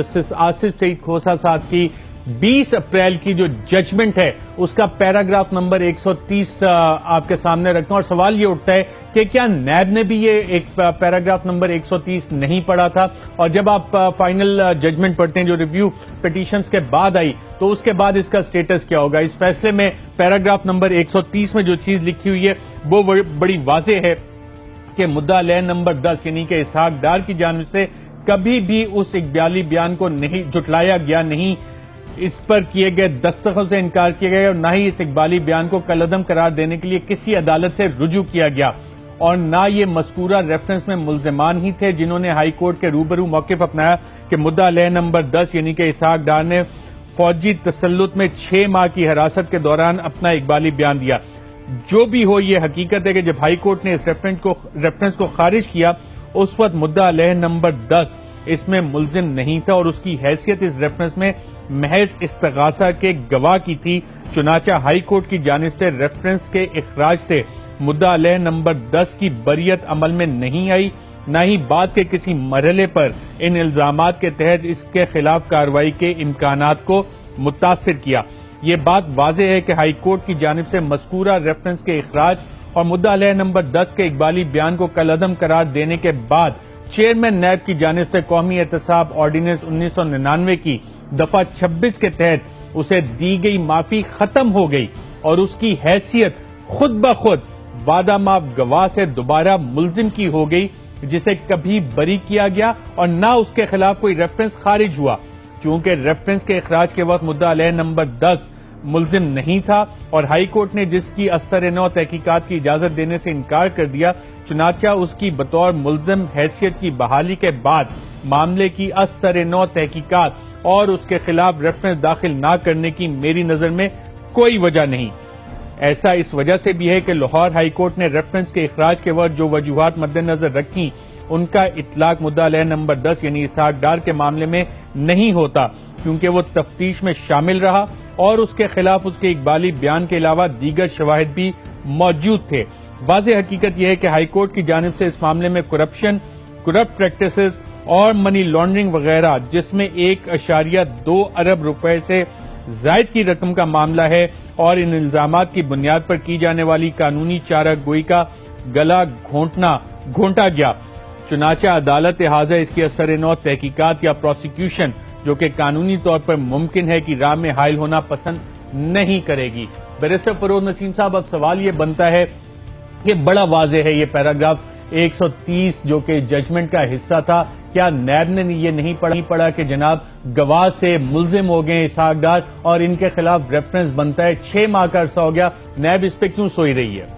Justice Asif Saeed खोसा साहब की 20 अप्रैल की जो जजमेंट है उसका पैराग्राफ नंबर 130 आपके सामने रखता हूं और सवाल ये उठता है कि क्या नैब ने भी ये एक पैराग्राफ नंबर 130 नहीं पढ़ा था। और जब आप फाइनल जजमेंट पढ़ते हैं जो रिव्यू पिटीशंस के बाद आई तो उसके बाद इसका स्टेटस क्या होगा। इस फैसले में पैराग्राफ नंबर 130 में जो चीज लिखी हुई है वो बड़ी वाज़ेह है कि मुद्दा अलैह नंबर 10 यानी कि इसहाक डार की जानिब से कभी भी उस इकबाली बयान को नहीं जुटलाया गया, नहीं इस पर किए गए दस्तखत से इनकार किया गया और न ही इस इकबाली बयान को कलअदम करार देने के लिए किसी अदालत से रुजू किया गया और ना ये मज़कूरा रेफरेंस में मुल्ज़िमान ही थे जिन्होंने हाई कोर्ट के रूबरू मौक़िफ़ अपनाया कि मुद्दा अलैह नंबर 10 यानी कि इसहाक डार ने फौजी तसल्लुत में 6 माह की हिरासत के दौरान अपना इकबाली बयान दिया। जो भी हो, ये हकीकत है कि जब हाई कोर्ट ने इस रेफरेंस को खारिज किया उस वक्त मुद्दा अलैह नंबर 10 इसमें मुल्जिम नहीं था और उसकी हैसियत इस रेफरेंस में महज इस्तिगासा के गवाह की थी। चुनाचा हाई कोर्ट की जानिब से रेफरेंस के इखराज से मुद्दा अलैह नंबर 10 की बरियत अमल में नहीं आई, न ही बाद के किसी मरहले पर इन इल्जामात के तहत इसके खिलाफ कार्रवाई के इम्कानात को मुतासिर किया। ये बात वाज़ेह है कि हाई कोर्ट की जानिब से मज़कूरा रेफरेंस के इखराज और मुद्दा अलैह नंबर 10 के इकबाली बयान को कलअदम करार देने के बाद चेयरमैन नैब की जानिब से कौमी एहतसाब ऑर्डिनेंस 1999 की दफा 26 के तहत उसे दी गई माफी खत्म हो गई और उसकी हैसियत खुद ब खुद वादा माफ गवाह से दोबारा मुल्जिम की हो गई जिसे कभी बरी किया गया और न उसके खिलाफ कोई रेफरेंस खारिज हुआ। चूंकि रेफरेंस के इखराज के वक्त मुद्दा अलैह नंबर 10 मुल्जिम नहीं था और हाई कोर्ट ने जिसकी असर-ए-नौ तहकीकात की इजाजत देने से इनकार कर दिया, चुनाचा उसकी बतौर मुल्जिम हैसियत की बहाली के बाद मामले की असर-ए-नौ तहकीकात और उसके खिलाफ रेफरेंस दाखिल ना करने की मेरी नजर में कोई वजह नहीं। ऐसा इस वजह से भी है कि लाहौर हाई कोर्ट ने रेफरेंस के इखराज के वक्त जो वजूहात मद्देनजर रखी उनका इतलाक मुद्दा अलैह नंबर 10 यानी इसहाक डार के मामले में नहीं होता क्योंकि वो तफ्तीश में शामिल रहा और उसके खिलाफ उसके इकबाली बयान के अलावा दीगर शवाहिद भी मौजूद थे। वाज़ेह हकीकत यह है कि हाई कोर्ट की जानिब से इस मामले में करप्शन, करप्ट प्रैक्टिसेस और मनी लॉन्ड्रिंग वगैरह जिसमें 1.2 अरब रुपए से जायद की रकम का मामला है और इन इल्जामात की बुनियाद पर की जाने वाली कानूनी चारा गोई का गला घोंटा गया। चुनाचा अदालत लिहाजा इसकी असर-ए-नौ तहकीकात या प्रोसिक्यूशन जो कि कानूनी तौर पर मुमकिन है कि राह में हायल होना पसंद नहीं करेगी। बैरिस्टर फरोज नसीम साहब, अब सवाल ये बनता है कि बड़ा वाज़ेह है ये पैराग्राफ 130 जो कि जजमेंट का हिस्सा था, क्या नैब ने ये नहीं पढ़ा कि जनाब गवाह से मुल्जिम हो गए इसहाक डार और इनके खिलाफ रेफरेंस बनता है, 6 माह का अरसा हो गया, नैब इस पे क्यों सोई रही है?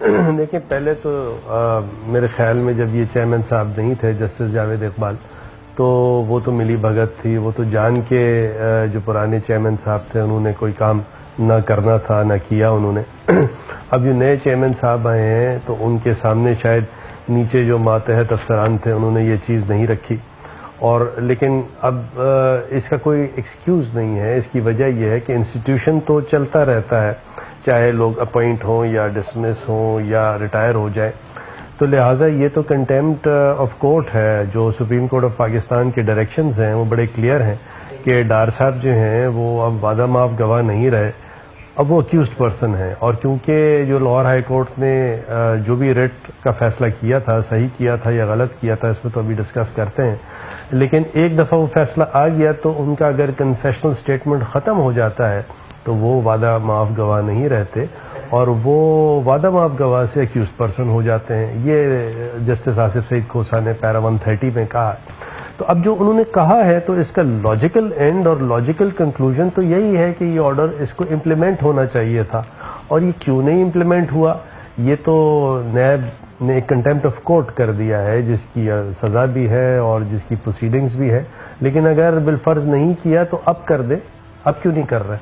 देखिए, पहले तो मेरे ख्याल में जब ये चेयरमैन साहब नहीं थे जस्टिस जावेद इकबाल, तो वो तो मिली भगत थी, वो तो जान के जो पुराने चेयरमैन साहब थे उन्होंने कोई काम ना करना था ना किया उन्होंने। अब जो नए चेयरमैन साहब आए हैं तो उनके सामने शायद नीचे जो मातहत अफसरान थे उन्होंने ये चीज़ नहीं रखी और लेकिन अब इसका कोई एक्सक्यूज़ नहीं है। इसकी वजह यह है कि इंस्टीट्यूशन तो चलता रहता है, चाहे लोग अपॉइंट हों या डिसमिस हों या रिटायर हो जाए, तो लिहाजा ये तो कंटेम्प्ट ऑफ कोर्ट है। जो सुप्रीम कोर्ट ऑफ पाकिस्तान के डायरेक्शंस हैं वो बड़े क्लियर हैं कि डार साहब जो हैं वो अब वादा माफ गवाह नहीं रहे, अब वो अक्यूज्ड पर्सन है। और क्योंकि जो लाहौर हाई कोर्ट ने जो भी रिट का फैसला किया था, सही किया था या गलत किया था, इसमें तो अभी डिस्कस करते हैं, लेकिन एक दफ़ा वो फैसला आ गया तो उनका अगर कन्फेशनल स्टेटमेंट ख़त्म हो जाता है तो वो वादा माफ गवाह नहीं रहते और वो वादा माफ गवाह से अक्यूज पर्सन हो जाते हैं। ये जस्टिस आसिफ सईद खोसा ने पैरा 130 में कहा। तो अब जो उन्होंने कहा है तो इसका लॉजिकल एंड और लॉजिकल कंक्लूजन तो यही है कि ये ऑर्डर इसको इम्प्लीमेंट होना चाहिए था और ये क्यों नहीं इम्प्लीमेंट हुआ, ये तो नैब ने एक कंटेम्प्ट ऑफ कोर्ट कर दिया है जिसकी सज़ा भी है और जिसकी प्रोसीडिंग्स भी है, लेकिन अगर बिलफर्ज नहीं किया तो अब कर दे, अब क्यों नहीं कर रहे?